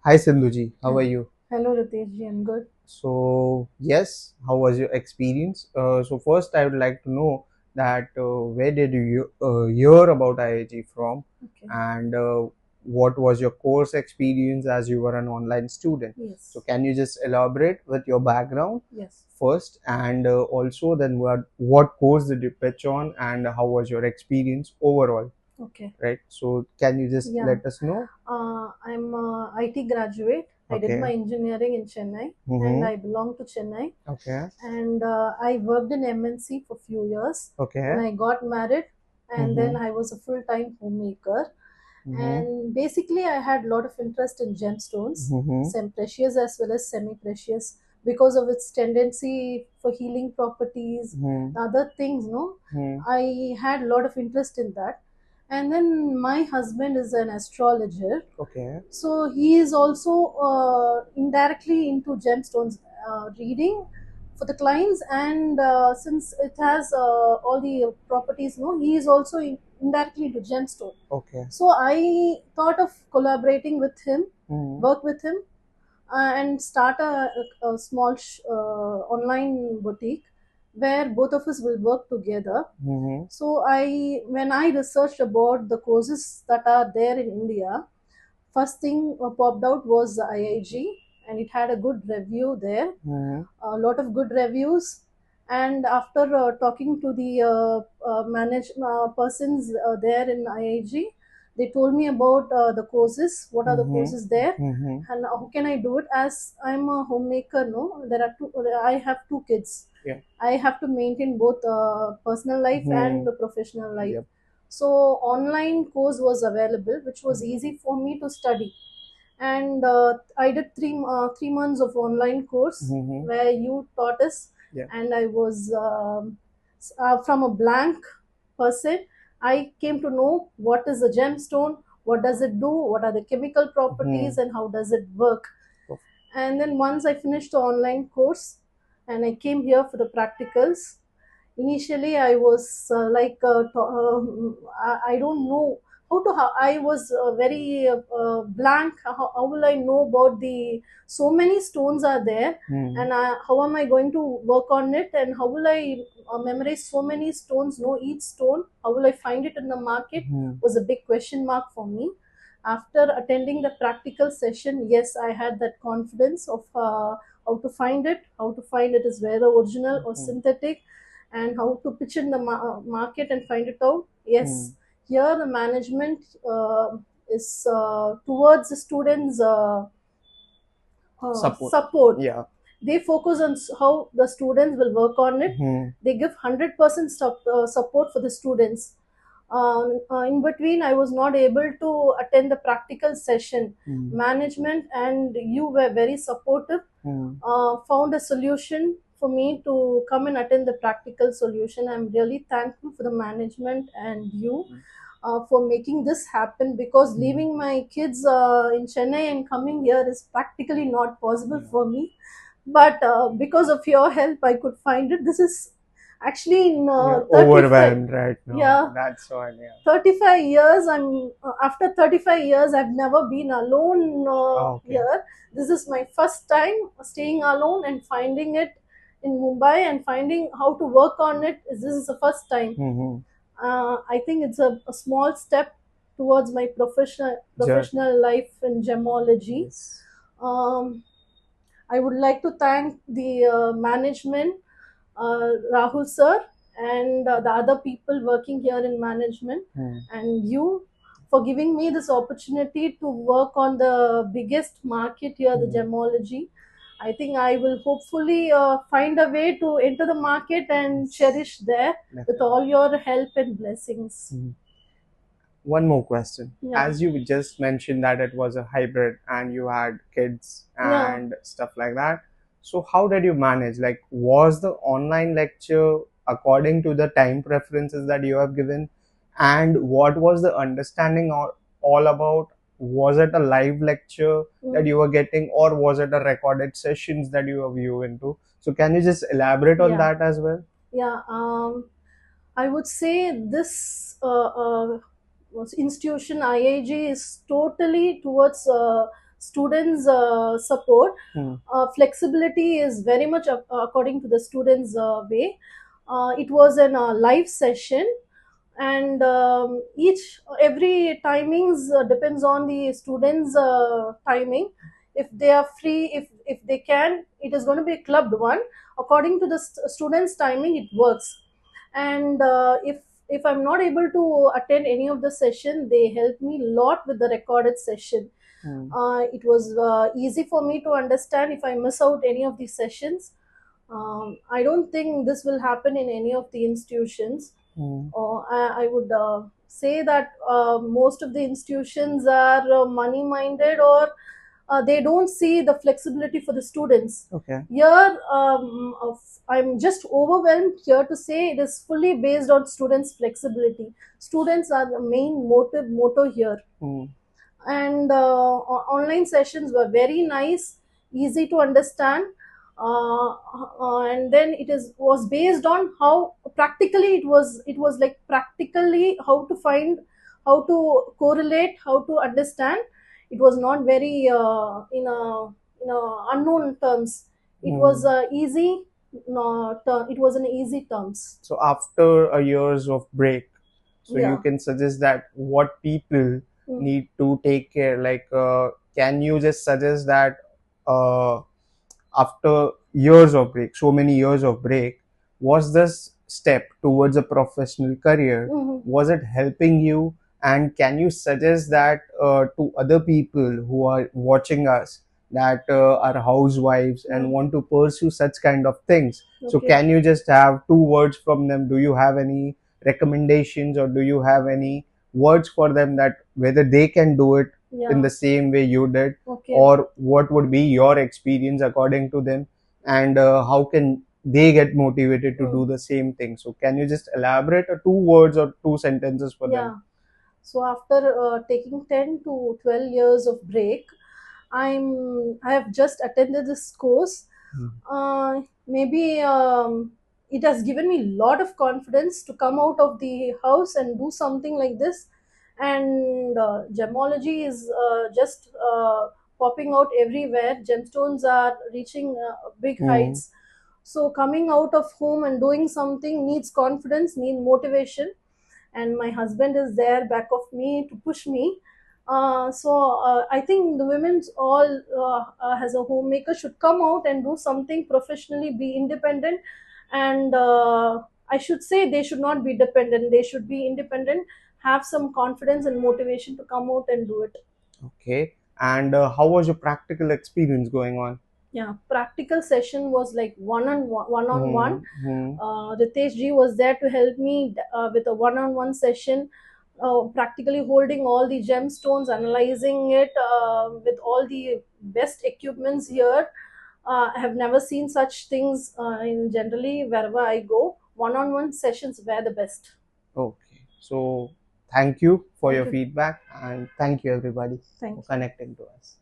Hi Sindhuji, how are you? Hello, Ritesh ji. I'm good. So, yes, how was your experience? So, first, I would like to know that where did you hear about IIT from, Okay. and what was your course experience as you were an online student? So, Yes. can you just elaborate with your background Yes. first, and also then what course did you pitch on, and how was your experience overall? Okay. Right. So, can you just Yeah. let us know? I'm a IT graduate. I did my Okay. engineering in Chennai, and Mm-hmm. I belong to Chennai. Okay. And I worked in MNC for few years. Then Okay. I got married, and then Mm-hmm. I was a full-time homemaker. Mm-hmm. And basically, I had a lot of interest in gemstones, Mm-hmm. some precious as well as semi-precious, because of its tendency for healing properties, Mm-hmm. other things. No, Mm-hmm. I had a lot of interest in that. And then my husband is an astrologer, Okay. so he is also indirectly into gemstones reading for the clients, and since it has all the properties, no, he is also indirectly into gemstone. Okay. So I thought of collaborating with him, Mm-hmm. work with him, and start a small online boutique where both of us will work together. Mm-hmm. So when I researched about the courses that are there in India, first thing popped out was the IIG, and it had a good review there, Mm-hmm. a lot of good reviews. And after talking to the persons there in IIG, they told me about the courses, what are the Mm-hmm. courses there, Mm-hmm. and how can I do it. As I'm a homemaker, no, there are two. I have two kids. Yeah. I have to maintain both personal life and Mm-hmm. professional life. Yep. So online course was available, which was easy for me to study. And I did 3 months of online course Mm-hmm. where you taught us, Yeah. and I was from a blank person. I came to know what is a gemstone, what does it do, what are the chemical Mm-hmm. properties, and how does it work. And then once I finished the online course, and I came here for the practicals. Initially I was I don't know how I was very blank. How will I know about the so many stones are there, Mm-hmm. and how am I going to work on it, and how will I memorize so many stones, know each stone, how will I find it in the market, Mm-hmm. was a big question mark for me. After attending the practical session, yes, I had that confidence of how to find it is whether original or synthetic, and how to pitch in the market and find it out. Mm-hmm. Yes, here the management is towards the students' Support. support. Yeah. They focus on how the students will work on it. Mm-hmm. They give 100% support for the students. In between, I was not able to attend the practical session. Management and you were very supportive, Mm-hmm. found a solution for me to come and attend the practical solution. I'm really thankful for the management and you for making this happen, because Mm-hmm. leaving my kids in Chennai and coming here is practically not possible Yeah. for me. But because of your help, I could find it. This is actually in You're 35. overwhelmed right now. Yeah, That's why. Yeah. 35 years. After 35 years, I've never been alone Oh, okay. here. This is my first time staying alone and finding it in Mumbai, and finding how to work on it. This is the first time. Mm-hmm. I think it's a small step towards my Sure. professional life in gemology. Yes. um, I would like to thank the management, Rahul sir, and the other people working here in management, Mm-hmm. and you, for giving me this opportunity to work on the biggest market here, the Mm-hmm. gemology. I think I will hopefully find a way to enter the market and Yes. cherish there with Definitely. all your help and blessings. Mm-hmm. One more question. Yeah, As you just mentioned that it was a hybrid and you had kids yeah. and stuff like that. So how did you manage? Like, was the online lecture according to the time preferences that you have given? And what was the understanding all about? Was it a live lecture that Mm, you were getting, or was it a recorded sessions that you were viewing into? So can you just elaborate on yeah, that as well? yeah. I would say this institution IIG is totally towards students' support. Hmm. Flexibility is very much according to the students' way. It was a live session, and each every timings depends on the students timing. If they are free, if they can, it is going to be a clubbed one according to the students timing. It works. And if I'm not able to attend any of the session, they help me a lot with the recorded session. Hmm. It was easy for me to understand if I miss out any of these sessions. I don't think this will happen in any of the institutions. Hmm. I would say that most of the institutions are money minded, or they don't see the flexibility for the students. Okay. Here, I'm just overwhelmed here to say it is fully based on students' flexibility. Students are the main motto here. Hmm. And online sessions were very nice, easy to understand. And then it is was based on how practically it was like practically how to find, how to correlate, how to understand. It was not very in a unknown terms. It was Hmm. easy. No, it was an easy terms. So after a years of break, so you Yeah. can suggest that what people Mm. need to take care. Like, can you just suggest that uh, after years of break, so many years of break, was this step towards a professional career? Mhm. Was it helping you? And can you suggest that to other people who are watching us that are housewives and Mm. want to pursue such kind of things? So Okay. can you just have two words from them? Do you have any recommendations, or do you have any words for them that whether they can do it in Yeah. the same way you did, Okay. or what would be your experience according to them, and how can they get motivated to Mm. do the same thing? So can you just elaborate two words or two sentences for them? Yeah. So after taking 10 to 12 years of break, I have just attended this course. Hmm. Maybe it has given me a lot of confidence to come out of the house and do something like this. And gemology is just popping out everywhere. Gemstones are reaching big Hmm. heights. So coming out of home and doing something needs confidence, need motivation, and my husband is there back of me to push me. So I think the women's all as a homemaker should come out and do something professionally, be independent. And I should say they should not be dependent, they should be independent, have some confidence and motivation to come out and do it. Okay. And how was your practical experience going on? Yeah, practical session was like one on one. Hmm. Hmm. Ritesh ji was there to help me with a one-on-one session, practically holding all the gemstones, analyzing it with all the best equipments here. I have never seen such things in generally wherever I go. One-on-one sessions were the best. Okay. So thank you for Thank your you. feedback, and thank you everybody for Thank you. connecting to us.